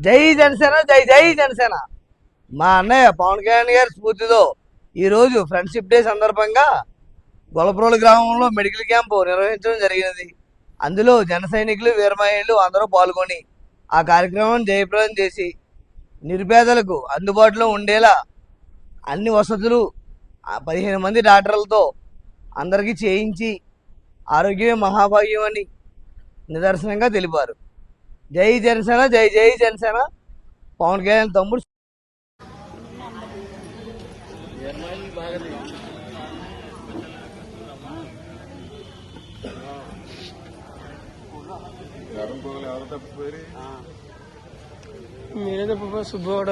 జై జనసేన, జై జై జనసేన. మా అన్నయ్య పవన్ కళ్యాణ్ గారి స్ఫూర్తితో ఈరోజు ఫ్రెండ్షిప్ డే సందర్భంగా గొల్లప్రోలు గ్రామంలో మెడికల్ క్యాంపు నిర్వహించడం జరిగినది. అందులో జన సైనికులు, వీరమహిళలు అందరూ పాల్గొని ఆ కార్యక్రమం జయప్రదం చేసి నిరుపేదలకు అందుబాటులో ఉండేలా అన్ని వసతులు 15 మంది డాక్టర్లతో అందరికీ చేయించి ఆరోగ్యమే మహాభాగ్యం అని నిదర్శనంగా తెలిపారు. జై జనసేన, జై జై జనసేన. పవన్ కళ్యాణ్ తమ్ముడు. మీరే తప్ప సుబ్బోడ